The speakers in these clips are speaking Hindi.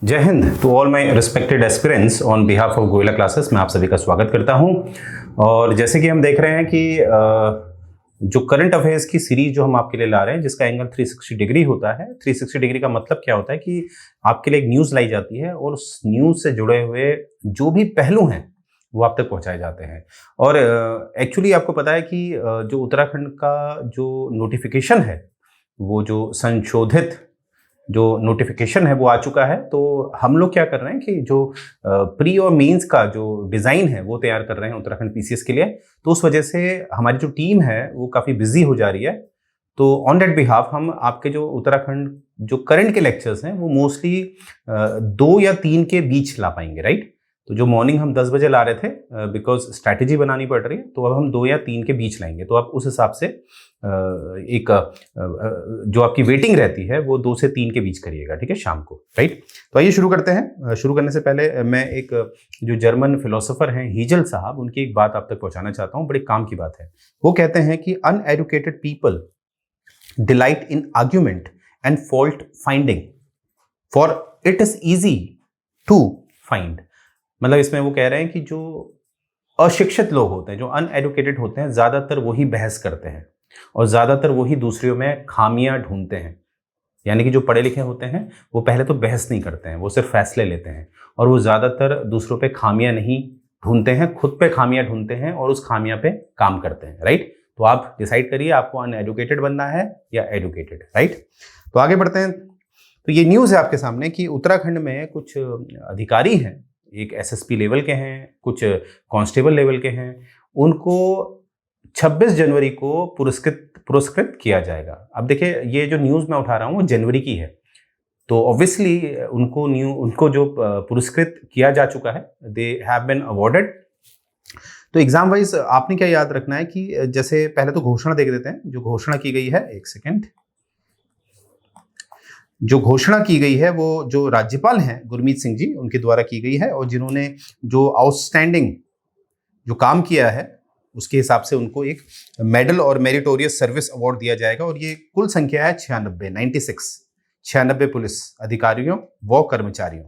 जय हिंद to all my respected aspirants on behalf of Goyla classes. मैं आप सभी का स्वागत करता हूं। और जैसे कि हम देख रहे हैं कि जो करंट अफेयर्स की सीरीज जो हम आपके लिए ला रहे हैं, जिसका एंगल 360 डिग्री होता है। 360 डिग्री का मतलब क्या होता है कि आपके लिए एक न्यूज़ लाई जाती है और उस न्यूज़ से जुड़े हुए जो भी पहलू हैं वो आप तक पहुंचाए जाते हैं। और एक्चुअली आपको पता है कि जो उत्तराखंड का जो नोटिफिकेशन है, वो जो संशोधित जो नोटिफिकेशन है वो आ चुका है। तो हम लोग क्या कर रहे हैं कि जो प्री और मेंस का जो डिज़ाइन है वो तैयार कर रहे हैं उत्तराखंड पीसीएस के लिए। तो उस वजह से हमारी जो टीम है वो काफ़ी बिजी हो जा रही है। तो ऑन दैट बिहाफ हम आपके जो उत्तराखंड जो करंट के लेक्चर्स हैं वो मोस्टली 2 या 3 के बीच ला पाएंगे, राइट। तो जो मॉर्निंग हम 10 बजे ला रहे थे बिकॉज स्ट्रैटेजी बनानी पड़ रही है, तो अब हम 2 या 3 के बीच लाएंगे। तो आप उस हिसाब से एक जो आपकी वेटिंग रहती है वो 2 से 3 के बीच करिएगा, ठीक है, शाम को, राइट। तो आइए शुरू करते हैं। शुरू करने से पहले मैं एक जो जर्मन फिलोसोफर हैं हीजल साहब, उनकी एक बात आप तक पहुंचाना चाहता हूँ। बड़े काम की बात है। वो कहते हैं कि uneducated people delight in argument and fault finding, for it is easy to find. मतलब इसमें वो कह रहे हैं कि जो अशिक्षित लोग होते हैं, जो अनएडुकेटेड होते हैं, ज़्यादातर वही बहस करते हैं और ज़्यादातर वही दूसरों में खामियां ढूंढते हैं। यानी कि जो पढ़े लिखे होते हैं वो पहले तो बहस नहीं करते हैं, वो सिर्फ फैसले लेते हैं। और वो ज़्यादातर दूसरों पे खामियां नहीं ढूंढते हैं, खुद पे खामियां ढूंढते हैं और उस खामियां पे काम करते हैं, राइट। तो आप डिसाइड करिए आपको अनएडुकेटेड बनना है या एडुकेटेड, राइट। तो आगे बढ़ते हैं। तो ये न्यूज़ है आपके सामने कि उत्तराखंड में कुछ अधिकारी हैं, एक एसएसपी लेवल के हैं, कुछ कांस्टेबल लेवल के हैं, उनको 26 जनवरी को पुरस्कृत किया जाएगा। अब देखिए, ये जो न्यूज़ मैं उठा रहा हूँ वो जनवरी की है, तो ऑब्वियसली उनको जो पुरस्कृत किया जा चुका है, दे हैव बीन अवॉर्डेड। तो एग्जाम वाइज आपने क्या याद रखना है कि जैसे पहले तो घोषणा देख देते हैं। जो घोषणा की गई है, एक सेकेंड, जो घोषणा की गई है वो जो राज्यपाल हैं गुरमीत सिंह जी, उनके द्वारा की गई है। और जिन्होंने जो आउटस्टैंडिंग जो काम किया है उसके हिसाब से उनको एक मेडल और मेरिटोरियस सर्विस अवार्ड दिया जाएगा। और ये कुल संख्या है 96 पुलिस अधिकारियों व कर्मचारियों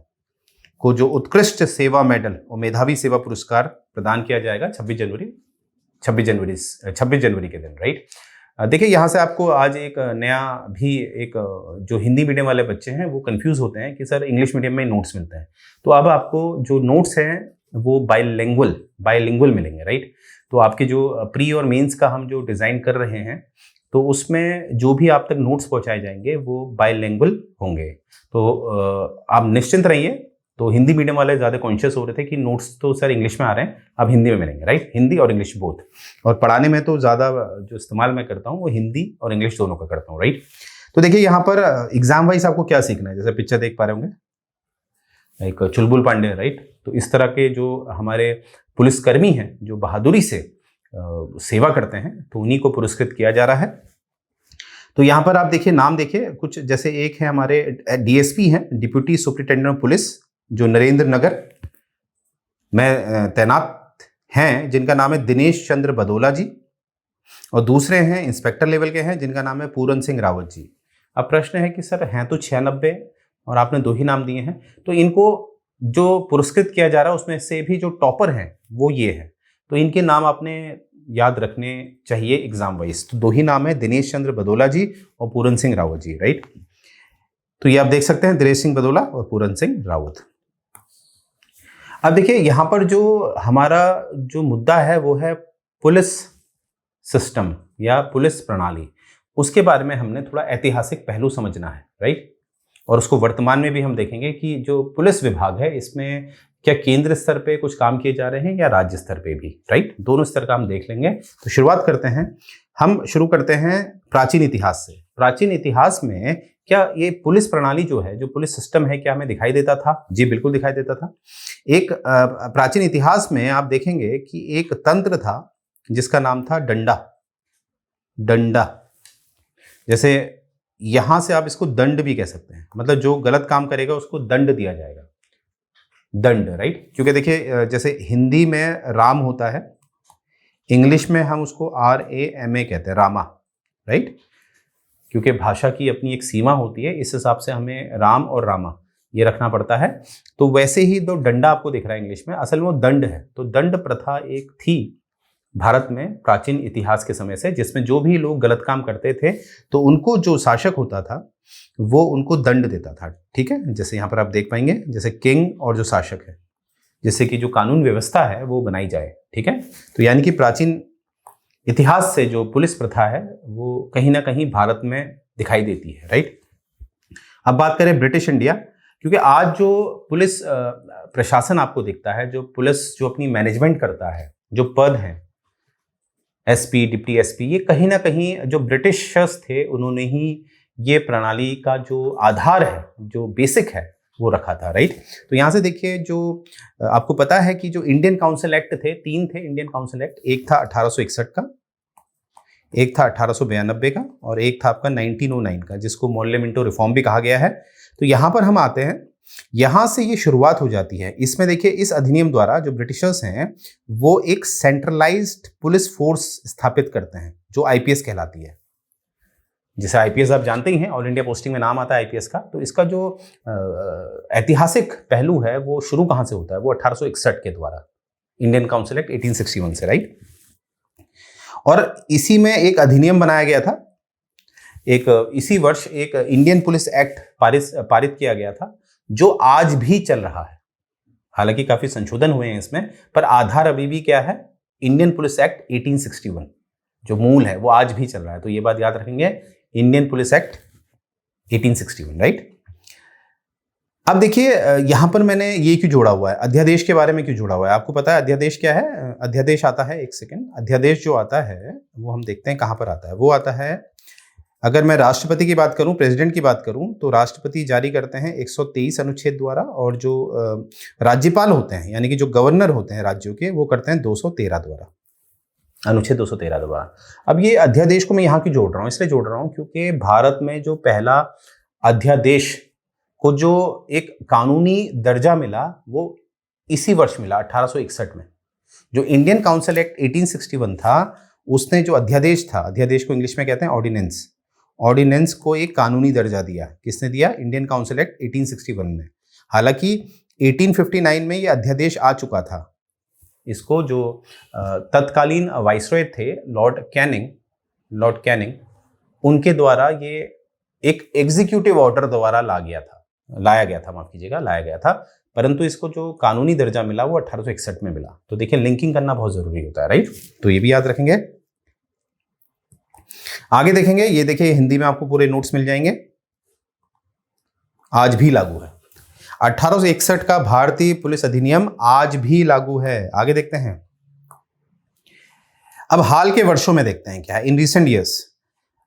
को जो उत्कृष्ट सेवा मेडल और मेधावी सेवा पुरस्कार प्रदान किया जाएगा 26 जनवरी के दिन, राइट। देखिए, यहाँ से आपको आज एक नया भी एक जो हिंदी मीडियम वाले बच्चे हैं वो कंफ्यूज होते हैं कि सर इंग्लिश मीडियम में नोट्स मिलते हैं। तो अब आपको जो नोट्स हैं वो बायलिंगुअल मिलेंगे, राइट। तो आपके जो प्री और मेंस का हम जो डिज़ाइन कर रहे हैं, तो उसमें जो भी आप तक नोट्स पहुंचाए जाएंगे वो बायलिंगुअल होंगे। तो आप निश्चिंत रहिए। तो हिंदी मीडियम वाले ज़्यादा कॉन्शियस हो रहे थे कि नोट्स तो सर इंग्लिश में आ रहे हैं, अब हिंदी में मिलेंगे, राइट। हिंदी और इंग्लिश बोथ। और पढ़ाने में तो ज़्यादा जो इस्तेमाल मैं करता हूँ वो हिंदी और इंग्लिश दोनों का करता हूँ, राइट। तो देखिए, यहाँ पर एग्जाम वाइज आपको क्या सीखना है। जैसे पिक्चर देख पा रहे होंगे, एक चुलबुल पांडे, राइट। तो इस तरह के जो हमारे पुलिसकर्मी हैं जो बहादुरी से सेवा करते हैं, तो उन्हीं को पुरस्कृत किया जा रहा है। तो यहाँ पर आप देखिए, नाम देखिए कुछ, जैसे एक है हमारे डीएसपी हैं, डिप्यूटी सुपरिटेंडेंट ऑफ पुलिस, जो नरेंद्र नगर में तैनात हैं, जिनका नाम है दिनेश चंद्र बदोला जी। और दूसरे हैं इंस्पेक्टर लेवल के हैं, जिनका नाम है पूरन सिंह रावत जी। अब प्रश्न है कि सर हैं तो 96 और आपने 2 ही नाम दिए हैं, तो इनको जो पुरस्कृत किया जा रहा है उसमें से भी जो टॉपर हैं वो ये हैं। तो इनके नाम आपने याद रखने चाहिए एग्जाम वाइज। तो 2 ही नाम है, दिनेश चंद्र बदोला जी और पूरन सिंह रावत जी, राइट। तो ये आप देख सकते हैं, दिनेश सिंह बदोला और पूरन सिंह रावत। अब देखिए, यहाँ पर जो हमारा जो मुद्दा है वो है पुलिस सिस्टम या पुलिस प्रणाली। उसके बारे में हमने थोड़ा ऐतिहासिक पहलू समझना है, राइट। और उसको वर्तमान में भी हम देखेंगे कि जो पुलिस विभाग है इसमें क्या केंद्र स्तर पे कुछ काम किए जा रहे हैं या राज्य स्तर पे भी, राइट। दोनों स्तर का हम देख लेंगे। तो शुरुआत करते हैं। हम शुरू करते हैं प्राचीन इतिहास से। प्राचीन इतिहास में क्या ये पुलिस प्रणाली जो है, जो पुलिस सिस्टम है, क्या हमें दिखाई देता था? जी बिल्कुल दिखाई देता था। एक प्राचीन इतिहास में आप देखेंगे कि एक तंत्र था जिसका नाम था डंडा। जैसे यहां से आप इसको दंड भी कह सकते हैं, मतलब जो गलत काम करेगा उसको दंड दिया जाएगा, दंड, राइट। क्योंकि देखिए, जैसे हिंदी में राम होता है, इंग्लिश में हम उसको RAMA कहते हैं, रामा, राइट। क्योंकि भाषा की अपनी एक सीमा होती है, इस हिसाब से हमें राम और रामा ये रखना पड़ता है। तो वैसे ही दो डंडा आपको दिख रहा है इंग्लिश में, असल में वो दंड है। तो दंड प्रथा एक थी भारत में प्राचीन इतिहास के समय से, जिसमें जो भी लोग गलत काम करते थे तो उनको जो शासक होता था वो उनको दंड देता था। ठीक है, जैसे यहाँ पर आप देख पाएंगे, जैसे किंग और जो शासक है, जिससे कि जो कानून व्यवस्था है वो बनाई जाए। ठीक है, तो यानी कि प्राचीन इतिहास से जो पुलिस प्रथा है वो कहीं ना कहीं भारत में दिखाई देती है। राइट, अब बात करें ब्रिटिश इंडिया, क्योंकि आज जो पुलिस प्रशासन आपको दिखता है, जो पुलिस जो अपनी मैनेजमेंट करता है, जो पद हैं एसपी, डिप्टी एसपी, ये कहीं ना कहीं जो ब्रिटिशर्स थे उन्होंने ही ये प्रणाली का जो आधार है, जो बेसिक है, वो रखा था। राइट, तो यहाँ से देखिए, जो आपको पता है कि जो इंडियन काउंसिल एक्ट थे, 3 थे इंडियन काउंसिल एक्ट, एक था 1861 का, एक था 1892 का, और एक था आपका 1909 का, जिसको मोर्ले मिंटो रिफॉर्म भी कहा गया है। तो यहाँ पर हम आते हैं, यहाँ से ये शुरुआत हो जाती है। इसमें देखिए, इस अधिनियम द्वारा जो ब्रिटिशर्स हैं वो एक सेंट्रलाइज्ड पुलिस फोर्स स्थापित करते हैं, जो आईपीएस कहलाती है। जैसे आईपीएस आप जानते ही हैं, ऑल इंडिया पोस्टिंग में नाम आता है आईपीएस का। तो इसका जो ऐतिहासिक पहलू है वो शुरू कहाँ से होता है, वो 1861 के द्वारा, इंडियन काउंसिल एक्ट 1861 से। राइट, और इसी में एक अधिनियम बनाया गया था, इसी वर्ष एक इंडियन पुलिस एक्ट पारित किया गया था, जो आज भी चल रहा है। हालांकि काफी संशोधन हुए हैं इसमें, पर आधार अभी भी क्या है, इंडियन पुलिस एक्ट 1861 जो मूल है वो आज भी चल रहा है। तो ये बात याद रखेंगे, इंडियन पुलिस एक्ट 1861। राइट, अब देखिए यहां पर मैंने ये क्यों जोड़ा हुआ है, अध्यादेश के बारे में क्यों जोड़ा हुआ है। आपको पता है अध्यादेश क्या है? अध्यादेश आता है, एक सेकेंड, अध्यादेश जो आता है वो हम देखते हैं कहां पर आता है। वो आता है, अगर मैं राष्ट्रपति की बात करूं, प्रेसिडेंट की बात करूं, तो राष्ट्रपति जारी करते हैं 123 अनुच्छेद द्वारा, और जो राज्यपाल होते हैं यानी कि जो गवर्नर होते हैं राज्यों के, वो करते हैं 213 द्वारा, अनुच्छेद 213 द्वारा। अब ये अध्यादेश को मैं यहाँ क्यों जोड़ रहा हूँ, इसलिए जोड़ रहा हूँ क्योंकि भारत में जो पहला अध्यादेश को जो एक कानूनी दर्जा मिला वो इसी वर्ष मिला, 1861 में। जो इंडियन काउंसिल एक्ट 1861 था, उसने जो अध्यादेश था, अध्यादेश को इंग्लिश में कहते हैं ऑर्डिनेंस, ऑर्डिनेंस को एक कानूनी दर्जा दिया। किसने दिया? इंडियन काउंसिल एक्ट 1861 ने। हालांकि 1859 में ये अध्यादेश आ चुका था। इसको जो तत्कालीन वाइसरॉय थे लॉर्ड कैनिंग, उनके द्वारा ये एक एग्जीक्यूटिव ऑर्डर द्वारा लाया गया था, परंतु इसको जो कानूनी दर्जा मिला वो 1861 में मिला। तो देखिए, लिंकिंग करना बहुत जरूरी होता है। राइट, तो ये भी याद रखेंगे। आगे देखेंगे, ये देखिए हिंदी में आपको पूरे नोट्स मिल जाएंगे। आज भी लागू है, 1861 का भारतीय पुलिस अधिनियम आज भी लागू है। आगे देखते हैं, अब हाल के वर्षों में देखते हैं क्या है, इन रिसेंट ईयर्स।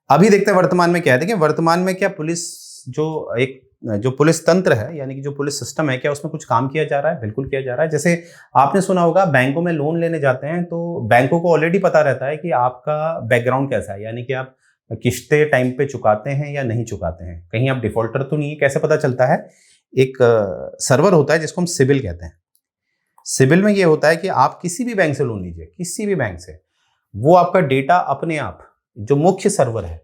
अभी देखते हैं वर्तमान में क्या है। देखिए वर्तमान में क्या पुलिस जो पुलिस तंत्र है, यानी कि जो पुलिस सिस्टम है, क्या उसमें कुछ काम किया जा रहा है? बिल्कुल किया जा रहा है। जैसे आपने सुना होगा, बैंकों में लोन लेने जाते हैं तो बैंकों को ऑलरेडी पता रहता है कि आपका बैकग्राउंड कैसा है, यानी कि आप किस्तें टाइम पे चुकाते हैं या नहीं चुकाते हैं, कहीं आप डिफॉल्टर तो नहीं है। कैसे पता चलता है? एक सर्वर होता है जिसको हम सिबिल कहते हैं। सिबिल में ये होता है कि आप किसी भी बैंक से लोन लीजिए, किसी भी बैंक से, वो आपका डेटा अपने आप जो मुख्य सर्वर है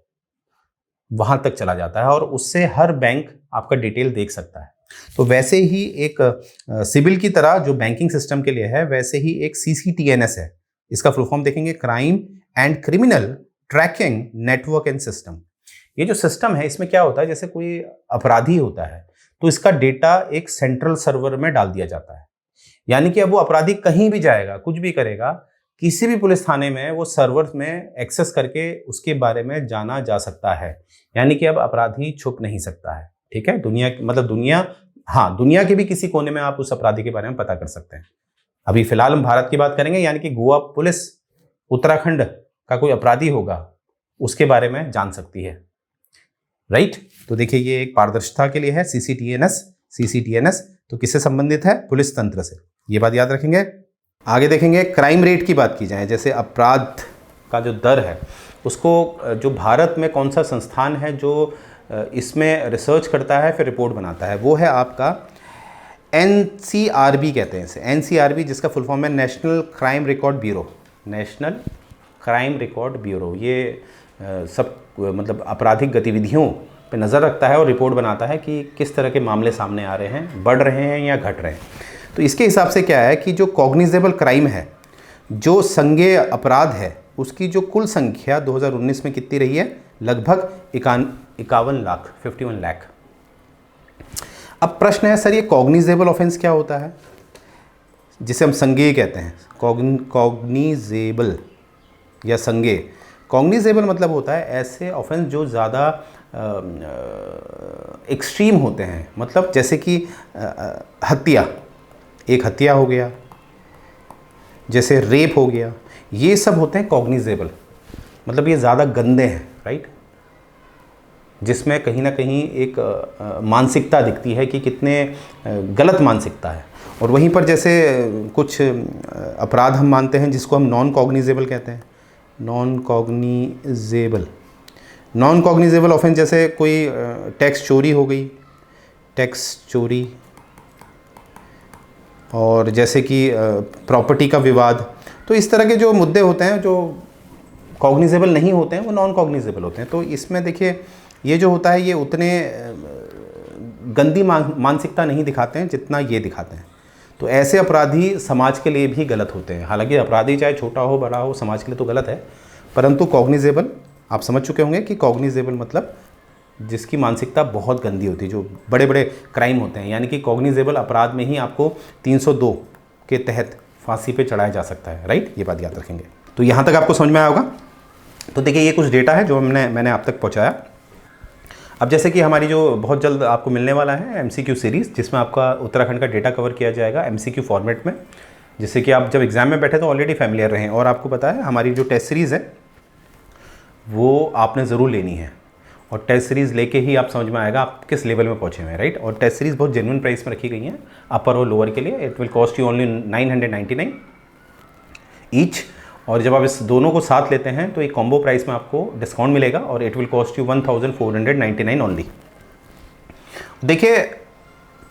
वहां तक चला जाता है और उससे हर बैंक आपका डिटेल देख सकता है। तो वैसे ही एक सिबिल की तरह जो बैंकिंग सिस्टम के लिए है, वैसे ही एक CCTNS है। इसका फुल फॉर्म देखेंगे, crime and criminal tracking network and system. ये जो सिस्टम है, इसमें क्या होता है, जैसे कोई अपराधी होता है तो इसका डेटा एक सेंट्रल सर्वर में डाल दिया जाता है। यानी कि अब वो अपराधी कहीं भी जाएगा, कुछ भी करेगा, किसी भी पुलिस थाने में वो सर्वर में एक्सेस करके उसके बारे में जाना जा सकता है। यानी कि अब अपराधी छुप नहीं सकता है। ठीक है, दुनिया के भी किसी कोने में आप उस अपराधी के बारे में पता कर सकते हैं। अभी फिलहाल हम भारत की बात करेंगे, यानी कि गोवा पुलिस उत्तराखंड का कोई अपराधी होगा, उसके बारे में जान सकती है। राइट, तो देखिए ये एक पारदर्शिता के लिए है। CCTNS तो किससे संबंधित है? पुलिस तंत्र से। ये बात याद रखेंगे। आगे देखेंगे, क्राइम रेट की बात की जाए, जैसे अपराध का जो दर है उसको, जो भारत में कौन सा संस्थान है जो इसमें रिसर्च करता है फिर रिपोर्ट बनाता है, वो है आपका NCRB कहते हैं इसे। NCRB जिसका फुल फॉर्म है national crime record bureau. National crime record bureau ये सब मतलब आपराधिक गतिविधियों पे नज़र रखता है और रिपोर्ट बनाता है कि किस तरह के मामले सामने आ रहे हैं, बढ़ रहे हैं या घट रहे हैं। तो इसके हिसाब से क्या है कि जो कॉग्निजेबल क्राइम है, जो संज्ञेय अपराध है, उसकी जो कुल संख्या 2019 में कितनी रही है, लगभग 51 लाख, 51 लाख। अब प्रश्न है सर ये कॉग्निजेबल ऑफेंस क्या होता है, जिसे हम संज्ञेय कहते हैं, कॉग्निजेबल या संज्ञेय। कॉग्निजेबल मतलब होता है ऐसे ऑफेंस जो ज़्यादा एक्सट्रीम होते हैं, मतलब जैसे कि हत्या, एक हत्या हो गया, जैसे रेप हो गया, ये सब होते हैं कॉग्निजेबल, मतलब ये ज़्यादा गंदे हैं, राइट, जिसमें कहीं ना कहीं एक मानसिकता दिखती है कि कितने गलत मानसिकता है। और वहीं पर जैसे कुछ अपराध हम मानते हैं जिसको हम नॉन कॉग्निजेबल कहते हैं, नॉन कॉग्निजेबल ऑफेंस, जैसे कोई टैक्स चोरी हो गई, टैक्स चोरी, और जैसे कि प्रॉपर्टी का विवाद। तो इस तरह के जो मुद्दे होते हैं जो कॉग्निजेबल नहीं होते हैं वो नॉन कॉग्निजेबल होते हैं। तो इसमें देखिए ये जो होता है ये उतने गंदी मानसिकता नहीं दिखाते हैं जितना ये दिखाते हैं। तो ऐसे अपराधी समाज के लिए भी गलत होते हैं। हालांकि अपराधी चाहे छोटा हो बड़ा हो समाज के लिए तो गलत है, परंतु कॉग्निजेबल आप समझ चुके होंगे कि कॉग्निजेबल मतलब जिसकी मानसिकता बहुत गंदी होती है, जो बड़े बड़े क्राइम होते हैं। यानी कि कॉग्निजेबल अपराध में ही आपको 302 के तहत फांसी पे चढ़ाया जा सकता है, राइट, ये बात याद रखेंगे। तो यहाँ तक आपको समझ में आया होगा। तो देखिए ये कुछ डेटा है जो मैंने आप तक पहुँचाया। अब जैसे कि हमारी जो बहुत जल्द आपको मिलने वाला है MCQ सीरीज़, जिसमें आपका उत्तराखंड का डेटा कवर किया जाएगा MCQ फॉर्मेट में, जिससे कि आप जब एग्ज़ाम में बैठे तो ऑलरेडी फैमिलियर रहें। और आपको पता है हमारी जो टेस्ट सीरीज़ है वो आपने ज़रूर लेनी है, और टेस्ट सीरीज़ लेके ही आप समझ में आएगा आप किस लेवल में पहुँचे हुए हैं, राइट। और टेस्ट सीरीज़ बहुत जेन्युइन प्राइस में रखी गई है, अपर और लोअर के लिए। It will cost you only 999 each. और जब आप इस दोनों को साथ लेते हैं तो एक कॉम्बो प्राइस में आपको डिस्काउंट मिलेगा, और it will cost you 1499 only. देखिए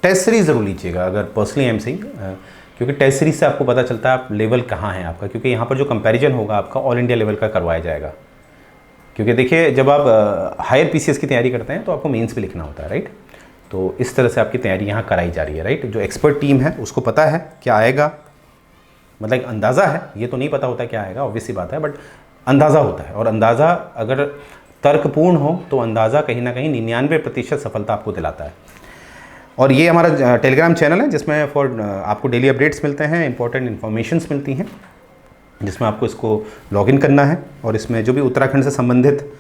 टेस्ट सीरीज़ ज़रूर लीजिएगा अगर पर्सनली आई एम सेइंग, क्योंकि टेस्ट सीरीज़ से आपको पता चलता है आप लेवल कहाँ है आपका, क्योंकि यहाँ पर जो कंपैरिजन होगा आपका ऑल इंडिया लेवल का करवाया जाएगा। क्योंकि देखिए जब आप हायर PCS की तैयारी करते हैं तो आपको मेंस भी लिखना होता है, राइट। तो इस तरह से आपकी तैयारी यहाँ कराई जा रही है, राइट। जो एक्सपर्ट टीम है उसको पता है क्या आएगा, मतलब एक अंदाज़ा है, ये तो नहीं पता होता क्या आएगा, ऑब्वियस सी बात है, बट अंदाज़ा होता है। और अंदाज़ा अगर तर्कपूर्ण हो तो अंदाज़ा कहीं ना कहीं 99% सफलता आपको दिलाता है। और ये हमारा टेलीग्राम चैनल है जिसमें आपको डेली अपडेट्स मिलते हैं, इंपॉर्टेंट इन्फॉर्मेशंस मिलती हैं, जिसमें आपको इसको लॉगिन करना है। और इसमें जो भी उत्तराखंड से संबंधित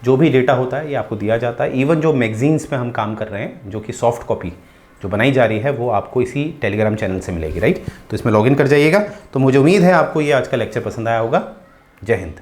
जो भी डेटा होता है ये आपको दिया जाता है। इवन जो मैगजीन्स पे हम काम कर रहे हैं, जो कि सॉफ्ट कॉपी जो बनाई जा रही है, वो आपको इसी टेलीग्राम चैनल से मिलेगी, राइट। तो इसमें लॉगिन कर जाइएगा। तो मुझे उम्मीद है आपको ये आज का लेक्चर पसंद आया होगा। जय हिंद।